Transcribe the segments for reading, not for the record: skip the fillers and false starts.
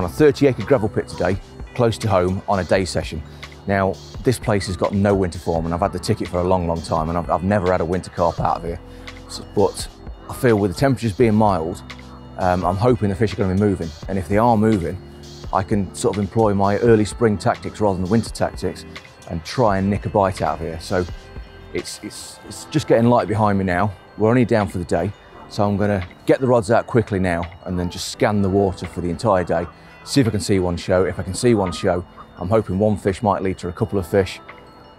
a 30-acre gravel pit today, close to home, on a day session. Now, this place has got no winter form, and I've had the ticket for a long, long time, and I've never had a winter carp out of here. But I feel with the temperatures being mild, I'm hoping the fish are going to be moving. And if they are moving, I can sort of employ my early spring tactics rather than winter tactics and try and nick a bite out of here. So it's just getting light behind me now. We're only down for the day. So I'm going to get the rods out quickly now and then just scan the water for the entire day, see if I can see one show. If I can see one show, I'm hoping one fish might lead to a couple of fish,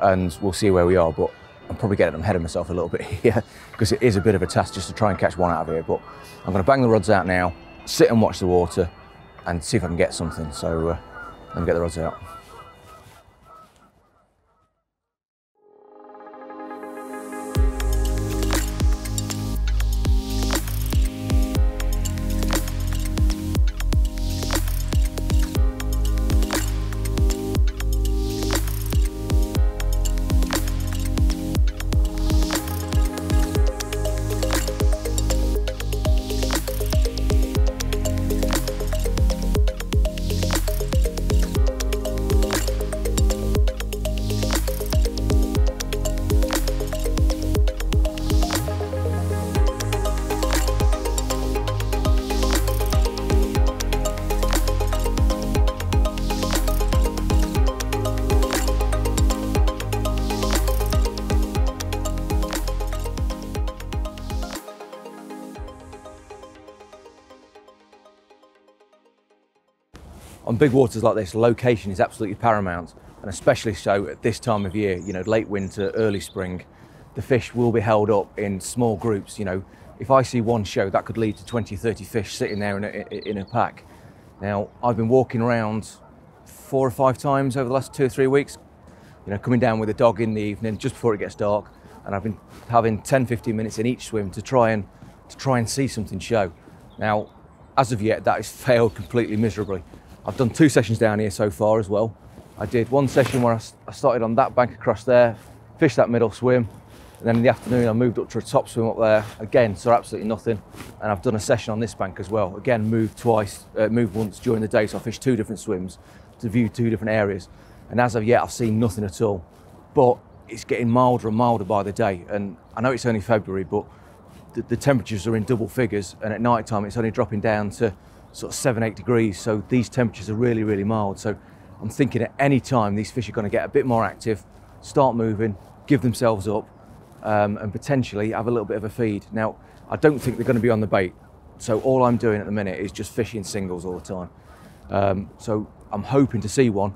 and we'll see where we are. But I'm probably getting ahead of myself a little bit here because it is a bit of a task just to try and catch one out of here. But I'm going to bang the rods out now, sit and watch the water and see if I can get something. So let me get the rods out. On big waters like this, location is absolutely paramount, and especially so at this time of year, you know, late winter, early spring. The fish will be held up in small groups. You know, if I see one show, that could lead to 20, 30 fish sitting there in a pack. Now, I've been walking around 4 or 5 times over the last 2 or 3 weeks, you know, coming down with a dog in the evening just before it gets dark, and I've been having 10, 15 minutes in each swim to try and see something show. Now, as of yet, that has failed completely miserably. I've done 2 sessions down here so far as well. I did one session where I started on that bank across there, fished that middle swim, and then in the afternoon I moved up to a top swim up there, again saw absolutely nothing, and I've done a session on this bank as well. Again, moved once during the day, so I fished 2 different swims to view 2 different areas, and as of yet I've seen nothing at all. But it's getting milder and milder by the day, and I know it's only February, but the temperatures are in double figures, and at night time it's only dropping down to sort of 7, 8 degrees. So these temperatures are really, really mild. So I'm thinking at any time these fish are going to get a bit more active, start moving, give themselves up, and potentially have a little bit of a feed. Now, I don't think they're going to be on the bait. So all I'm doing at the minute is just fishing singles all the time. So I'm hoping to see one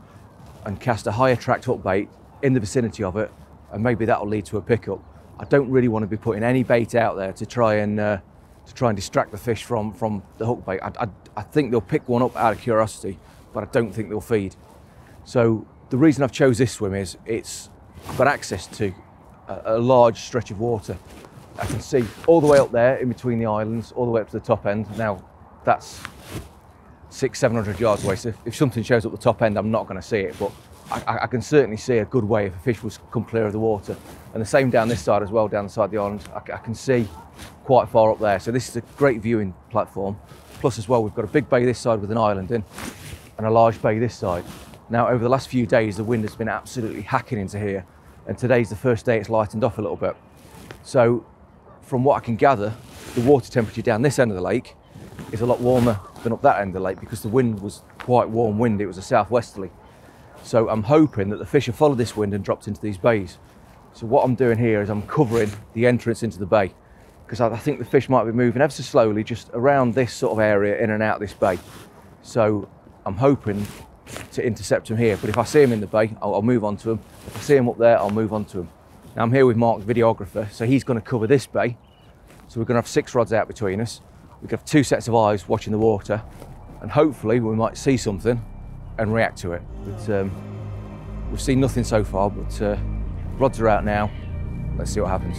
and cast a high attract hook bait in the vicinity of it, and maybe that'll lead to a pickup. I don't really want to be putting any bait out there to try and distract the fish from the hook bait. I think they'll pick one up out of curiosity, but I don't think they'll feed. So the reason I've chose this swim is I've got access to a large stretch of water. I can see all the way up there in between the islands, all the way up to the top end. Now that's 600-700 yards away, so if something shows up the top end, I'm not going to see it, but I can certainly see a good way if a fish was come clear of the water. And the same down this side as well, down the side of the island. I can see quite far up there. So this is a great viewing platform. Plus as well, we've got a big bay this side with an island in and a large bay this side. Now, over the last few days, the wind has been absolutely hacking into here. And today's the first day it's lightened off a little bit. So from what I can gather, the water temperature down this end of the lake is a lot warmer than up that end of the lake because the wind was quite warm wind. It was a southwesterly. So I'm hoping that the fish have followed this wind and dropped into these bays. So what I'm doing here is I'm covering the entrance into the bay, because I think the fish might be moving ever so slowly just around this sort of area in and out of this bay. So I'm hoping to intercept them here, but if I see them in the bay, I'll move on to them. If I see them up there, I'll move on to them. Now I'm here with Mark, the videographer, so he's going to cover this bay. So we're going to have 6 rods out between us. We could have 2 sets of eyes watching the water, and hopefully we might see something and react to it. But we've seen nothing so far, but rods are out now. Let's see what happens.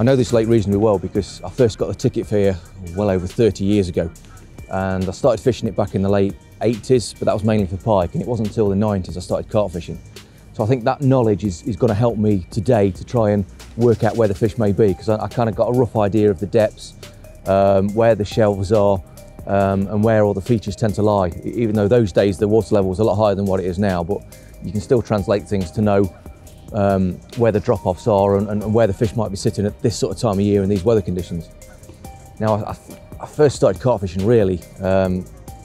I know this lake reasonably well because I first got the ticket for here well over 30 years ago, and I started fishing it back in the late 80s, but that was mainly for pike, and it wasn't until the 90s I started carp fishing. So I think that knowledge is going to help me today to try and work out where the fish may be, because I kind of got a rough idea of the depths, where the shelves are, and where all the features tend to lie. Even though those days the water level was a lot higher than what it is now, but you can still translate things to know where the drop-offs are and where the fish might be sitting at this sort of time of year in these weather conditions. Now, I first started carp fishing really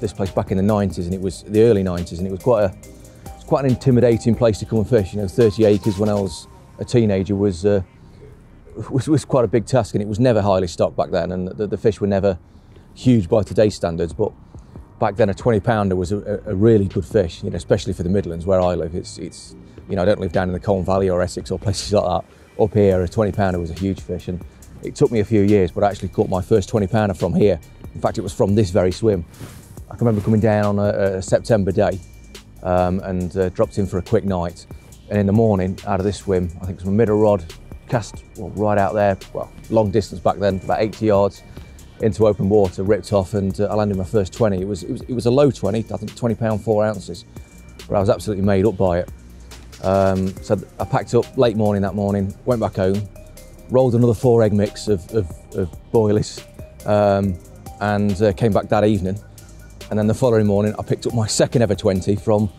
this place back in the 90s, and it was the early 90s, and it was quite an intimidating place to come and fish. You know, 30 acres when I was a teenager was quite a big task, and it was never highly stocked back then, and the fish were never huge by today's standards. But back then, a 20-pounder was a really good fish, you know, especially for the Midlands where I live. It's you know, I don't live down in the Colne Valley or Essex or places like that. Up here, a 20-pounder was a huge fish, and it took me a few years, but I actually caught my first 20-pounder from here. In fact, it was from this very swim. I can remember coming down on a September day and dropped in for a quick night. And in the morning, out of this swim, I think it was my middle rod, cast right out there, well, long distance back then, about 80 yards into open water, ripped off, and I landed my first 20. It was a low 20, I think 20 pound 4 ounces, but I was absolutely made up by it. So I packed up late morning that morning, went back home, rolled another 4 egg mix of boilies, and came back that evening. And then the following morning, I picked up my second ever 20 from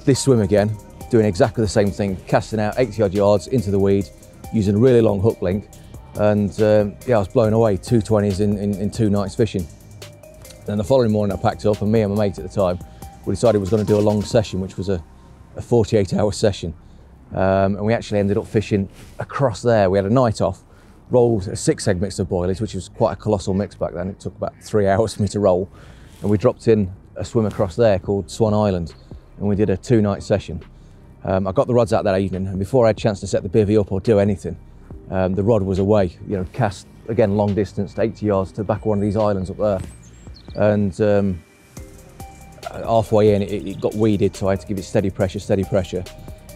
this swim again, doing exactly the same thing, casting out 80 odd yards into the weed, using a really long hook link. And yeah, I was blown away, 2 20s in 2 nights fishing. Then the following morning I packed up, and me and my mate at the time, we decided we was going to do a long session, which was a 48-hour session. And we actually ended up fishing across there. We had a night off, rolled a 6 egg mix of boilies, which was quite a colossal mix back then. It took about 3 hours for me to roll. And we dropped in a swim across there called Swan Island, and we did a 2-night session. I got the rods out that evening, and before I had a chance to set the bivvy up or do anything, the rod was away, you know, cast again long distance, 80 yards to the back of one of these islands up there. And halfway in, it got weeded, so I had to give it steady pressure,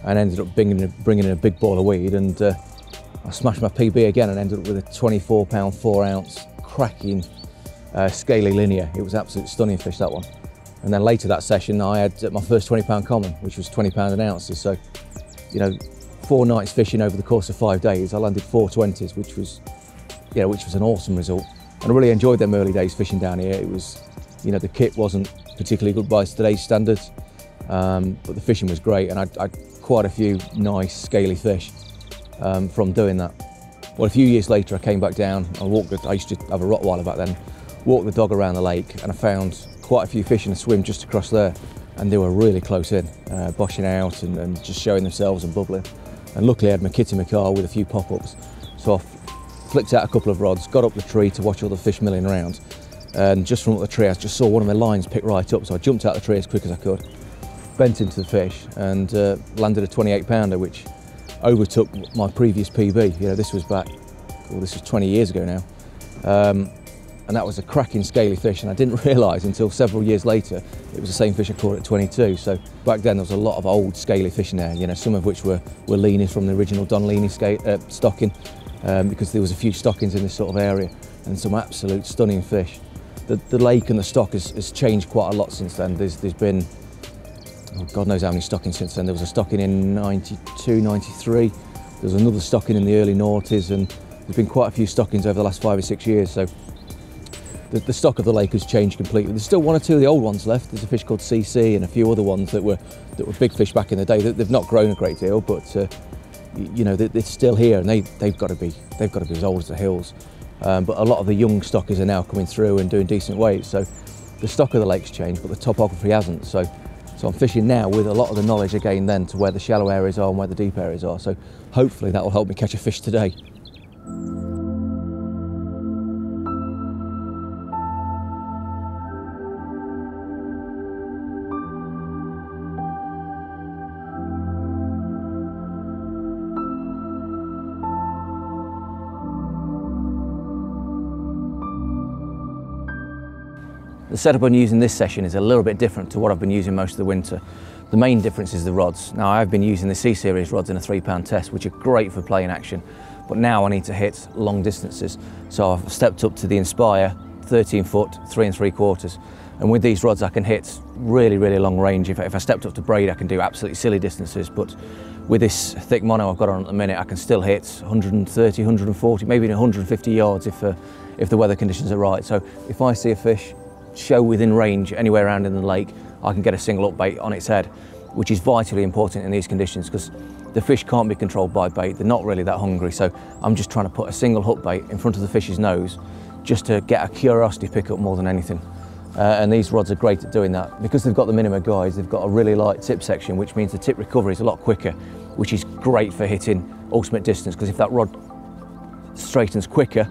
and ended up bringing in a big ball of weed, and I smashed my PB again and ended up with a 24 pound 4 ounce cracking scaly linear. It was absolutely stunning fish, that one. And then later that session, I had my first 20 pound common, which was 20 pound an ounce. So, you know, 4 nights fishing over the course of 5 days, I landed 4 20s, which was an awesome result. And I really enjoyed them early days fishing down here. It was, you know, the kit wasn't particularly good by today's standards, but the fishing was great, and I'd quite a few nice scaly fish from doing that. Well, a few years later, I came back down. I used to have a Rottweiler back then. Walked the dog around the lake, and I found quite a few fish in a swim just across there, and they were really close in, boshing out and just showing themselves and bubbling. And luckily I had my kit in my car with a few pop-ups, so I flicked out a couple of rods, got up the tree to watch all the fish milling around, and just from up the tree I just saw one of my lines pick right up, so I jumped out the tree as quick as I could, bent into the fish, and landed a 28 pounder, which overtook my previous PB. You know, this was 20 years ago now. And that was a cracking scaly fish, and I didn't realise until several years later it was the same fish I caught at 22. So back then there was a lot of old scaly fish in there, you know, some of which were leany from the original Don Leany stocking, because there was a few stockings in this sort of area, and some absolute stunning fish. The lake and the stock has changed quite a lot since then. There's been, oh, God knows how many stockings since then. There was a stocking in 92, 93, there was another stocking in the early noughties, and there's been quite a few stockings over the last 5 or 6 years. So the stock of the lake has changed completely. There's still 1 or 2 of the old ones left. There's a fish called CC and a few other ones that were big fish back in the day. They've not grown a great deal, but you know, they're still here, and they've got to be as old as the hills. But a lot of the young stockers are now coming through and doing decent weights. So the stock of the lake's changed, but the topography hasn't. So I'm fishing now with a lot of the knowledge I gained then to where the shallow areas are and where the deep areas are. So hopefully that will help me catch a fish today. The setup I'm using this session is a little bit different to what I've been using most of the winter. The main difference is the rods. Now, I've been using the C-Series rods in a 3 pound test, which are great for playing action, but now I need to hit long distances. So I've stepped up to the Inspire 13 foot, 3 3/4. And with these rods, I can hit really, really long range. If I stepped up to braid, I can do absolutely silly distances, but with this thick mono I've got on at the minute, I can still hit 130, 140, maybe even 150 yards if the weather conditions are right. So if I see a fish show within range anywhere around in the lake, I can get a single up bait on its head, which is vitally important in these conditions because the fish can't be controlled by bait. They're not really that hungry. So I'm just trying to put a single hook bait in front of the fish's nose just to get a curiosity pickup more than anything. And these rods are great at doing that. Because they've got the minima guides, they've got a really light tip section, which means the tip recovery is a lot quicker, which is great for hitting ultimate distance, because if that rod straightens quicker,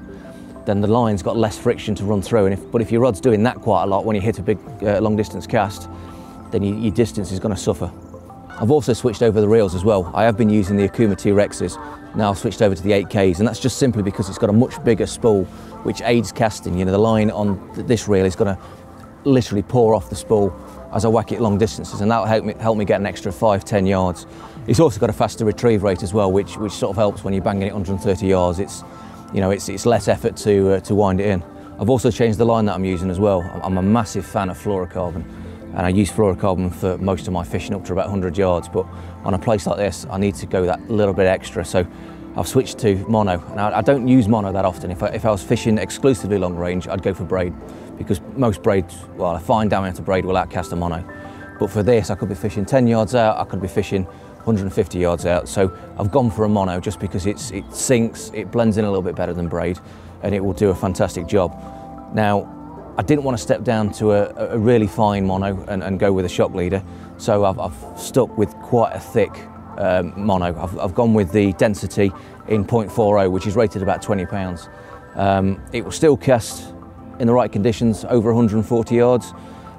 then the line's got less friction to run through. But if your rod's doing that quite a lot, when you hit a big long distance cast, then your distance is going to suffer. I've also switched over the reels as well. I have been using the Okuma T-Rexes, now I've switched over to the 8Ks, and that's just simply because it's got a much bigger spool, which aids casting. You know, the line on this reel is going to literally pour off the spool as I whack it long distances, and that'll help me get an extra 5-10 yards. It's also got a faster retrieve rate as well, which sort of helps when you're banging it 130 yards. It's, you know, it's less effort to wind it in. I've also changed the line that I'm using as well. I'm a massive fan of fluorocarbon, and I use fluorocarbon for most of my fishing up to about 100 yards, but on a place like this I need to go that little bit extra, so I've switched to mono. And I don't use mono that often. If I was fishing exclusively long range, I'd go for braid, because most braids, well, a fine diameter braid will outcast a mono. But for this, I could be fishing 10 yards out, I could be fishing 150 yards out. So I've gone for a mono just because it sinks, it blends in a little bit better than braid, and it will do a fantastic job. Now, I didn't want to step down to a really fine mono and go with a shock leader, so I've stuck with quite a thick mono. I've gone with the density in 0.40, which is rated about 20 pounds. It will still cast in the right conditions over 140 yards,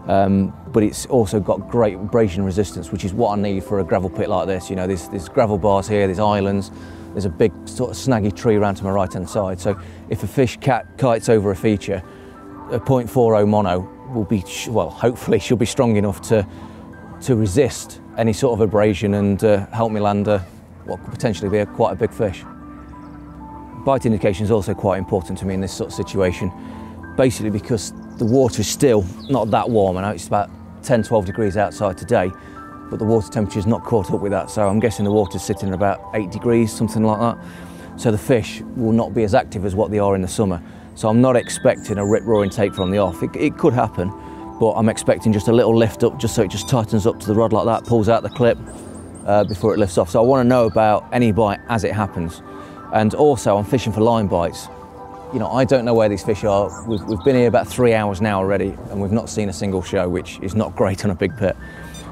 but it's also got great abrasion resistance, which is what I need for a gravel pit like this. You know, there's gravel bars here, there's islands, there's a big sort of snaggy tree around to my right hand side. So if a fish kites over a feature, a 0.40 mono will be, well, hopefully she'll be strong enough to resist any sort of abrasion and help me land what could potentially be quite a big fish. Bite indication is also quite important to me in this sort of situation, basically because the water is still not that warm. I know it's about 10-12 degrees outside today, but the water temperature is not caught up with that, so I'm guessing the water's sitting at about 8 degrees, something like that. So the fish will not be as active as what they are in the summer. So I'm not expecting a rip-roaring take from the off. It could happen, but I'm expecting just a little lift up, just so it just tightens up to the rod like that, pulls out the clip before it lifts off. So I want to know about any bite as it happens. And also I'm fishing for line bites. You know, I don't know where these fish are. We've been here about 3 hours now already, and we've not seen a single show, which is not great on a big pit.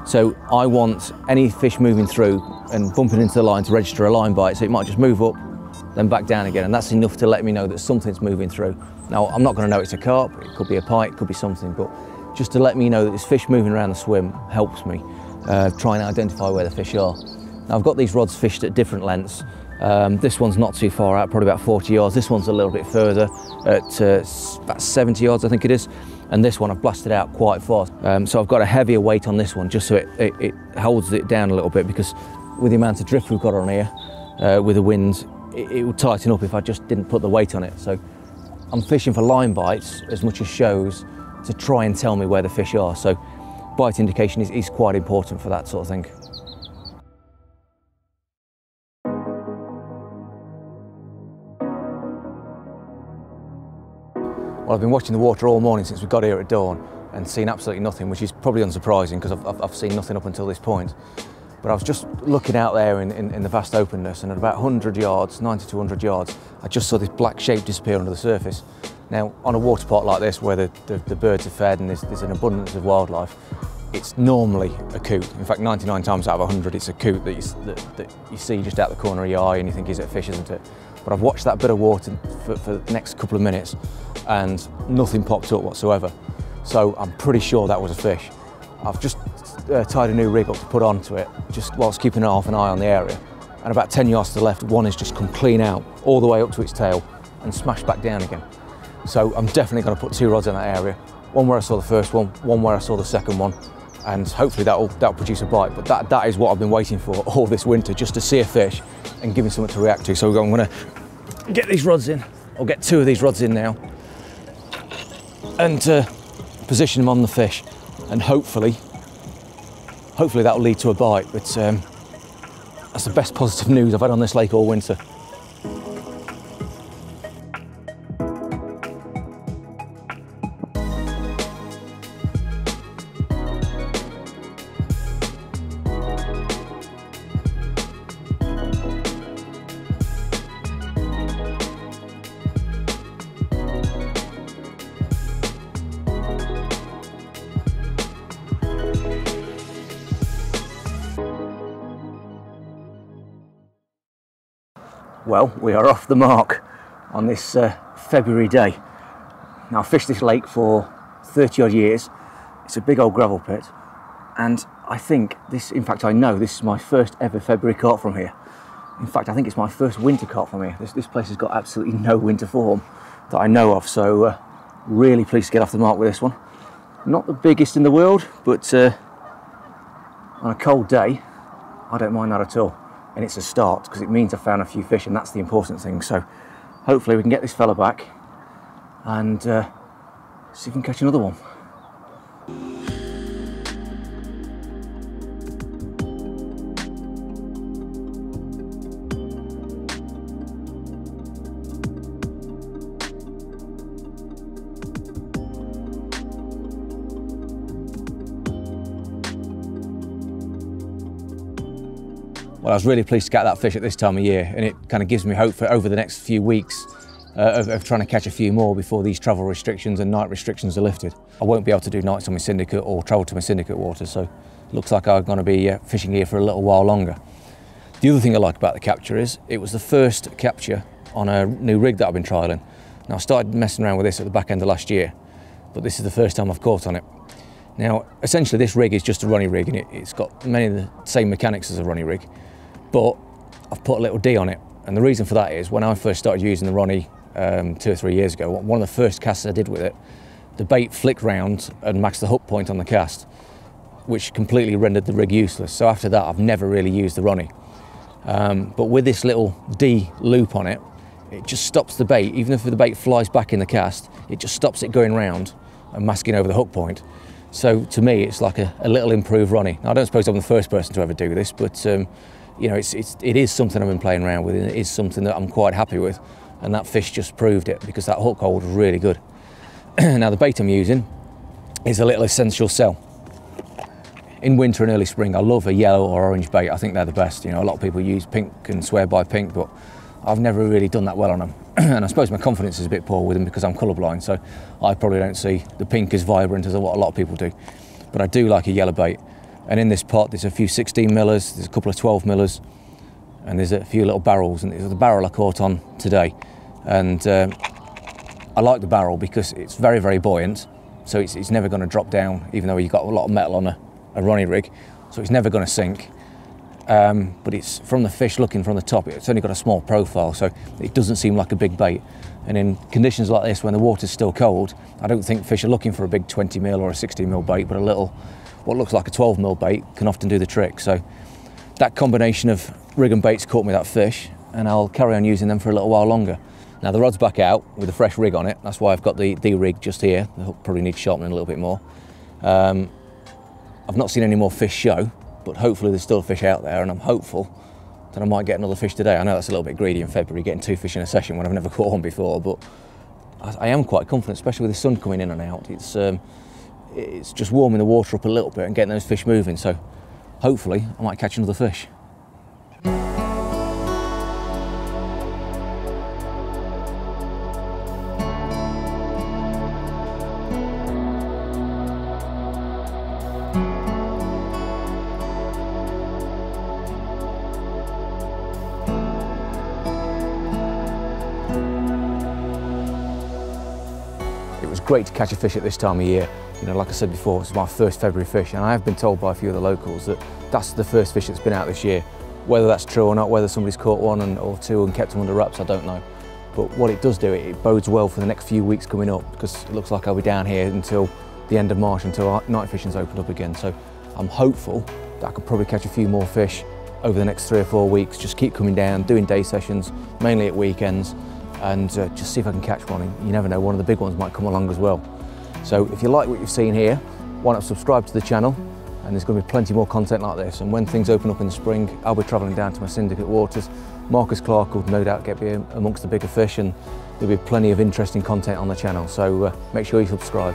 So I want any fish moving through and bumping into the line to register a line bite, so it might just move up, then back down again, and that's enough to let me know that something's moving through. Now, I'm not going to know it's a carp, it could be a pike, it could be something, but just to let me know that this fish moving around the swim helps me try and identify where the fish are. Now, I've got these rods fished at different lengths. This one's not too far out, probably about 40 yards. This one's a little bit further at about 70 yards, I think it is. And this one I've blasted out quite far. So I've got a heavier weight on this one, just so it holds it down a little bit, because with the amount of drift we've got on here, with the wind, it would tighten up if I just didn't put the weight on it. So I'm fishing for line bites as much as shows to try and tell me where the fish are. So bite indication is quite important for that sort of thing. Well, I've been watching the water all morning since we got here at dawn and seen absolutely nothing, which is probably unsurprising because I've seen nothing up until this point. But I was just looking out there in the vast openness, and at about 100 yards, 90 to 100 yards, I just saw this black shape disappear under the surface. Now, on a water pot like this, where the birds are fed and there's an abundance of wildlife, it's normally a coot. In fact, 99 times out of 100, it's a coot that you see just out the corner of your eye and you think, is it a fish, isn't it? But I've watched that bit of water for the next couple of minutes and nothing popped up whatsoever. So I'm pretty sure that was a fish. I've just tied a new rig up to put onto it, just whilst keeping half an eye on the area. And about 10 yards to the left, one has just come clean out, all the way up to its tail and smashed back down again. So I'm definitely going to put 2 rods in that area. One where I saw the first one where I saw the second one, and hopefully that'll produce a bite. But that is what I've been waiting for all this winter, just to see a fish and give me something to react to. So I'm going to get these rods in, or get 2 of these rods in now, and position them on the fish, and hopefully that will lead to a bite. But that's the best positive news I've had on this lake all winter. Well, we are off the mark on this February day. Now, I've fished this lake for 30 odd years. It's a big old gravel pit, and I think this, in fact I know this is my first ever February carp from here. In fact, I think it's my first winter carp from here. This place has got absolutely no winter form that I know of, so really pleased to get off the mark with this one. Not the biggest in the world, but on a cold day I don't mind that at all. And it's a start, because it means I found a few fish, and that's the important thing. So hopefully we can get this fella back and see if we can catch another one. Well, I was really pleased to get that fish at this time of year, and it kind of gives me hope for over the next few weeks of trying to catch a few more before these travel restrictions and night restrictions are lifted. I won't be able to do nights on my syndicate or travel to my syndicate waters, so it looks like I'm going to be fishing here for a little while longer. The other thing I like about the capture is it was the first capture on a new rig that I've been trialling. Now, I started messing around with this at the back end of last year, but this is the first time I've caught on it. Now, essentially this rig is just a runny rig, and it's got many of the same mechanics as a runny rig, but I've put a little D on it. And the reason for that is when I first started using the Ronnie 2 or 3 years ago, one of the first casts I did with it, the bait flicked round and maxed the hook point on the cast, which completely rendered the rig useless. So after that, I've never really used the Ronnie. But with this little D loop on it, it just stops the bait. Even if the bait flies back in the cast, it just stops it going round and masking over the hook point. So to me, it's like a little improved Ronnie. Now, I don't suppose I'm the first person to ever do this, but you know, it is something I've been playing around with, and it is something that I'm quite happy with, and that fish just proved it, because that hook hold was really good. Now, the bait I'm using is a little essential cell. In winter and early spring, I love a yellow or orange bait. I think they're the best. You know, a lot of people use pink and swear by pink, but I've never really done that well on them. And I suppose my confidence is a bit poor with them because I'm colourblind, so I probably don't see the pink as vibrant as what a lot of people do. But I do like a yellow bait. And in this pot, there's a few 16 millers, there's a couple of 12 millers, and there's a few little barrels. And there's the barrel I caught on today. And I like the barrel because it's very, very buoyant. So it's never going to drop down, even though you've got a lot of metal on a Ronnie rig. So it's never going to sink. But it's from the fish looking from the top, it's only got a small profile, so it doesn't seem like a big bait. And in conditions like this, when the water's still cold, I don't think fish are looking for a big 20 mil or a 60 mil bait, but a little, what looks like a 12 mil bait can often do the trick. So that combination of rig and baits caught me that fish, and I'll carry on using them for a little while longer. Now the rod's back out with a fresh rig on it. That's why I've got the rig just here. The hook probably needs sharpening a little bit more. I've not seen any more fish show, but hopefully there's still fish out there, and I'm hopeful that I might get another fish today. I know that's a little bit greedy in February, getting 2 fish in a session when I've never caught one before, but I am quite confident, especially with the sun coming in and out. It's just warming the water up a little bit and getting those fish moving, so hopefully I might catch another fish. Great to catch a fish at this time of year. You know, like I said before, it's my first February fish, and I have been told by a few of the locals that that's the first fish that's been out this year. Whether that's true or not, whether somebody's caught one or two and kept them under wraps, I don't know. But what it does do, it bodes well for the next few weeks coming up, because it looks like I'll be down here until the end of March, until night fishing's opened up again. So I'm hopeful that I could probably catch a few more fish over the next 3 or 4 weeks. Just keep coming down, doing day sessions, mainly at weekends, and just see if I can catch one. You never know, one of the big ones might come along as well. So if you like what you've seen here, why not subscribe to the channel, and there's going to be plenty more content like this. And when things open up in the spring, I'll be travelling down to my syndicate waters. Marcus Clark will no doubt get me amongst the bigger fish, and there'll be plenty of interesting content on the channel, so make sure you subscribe.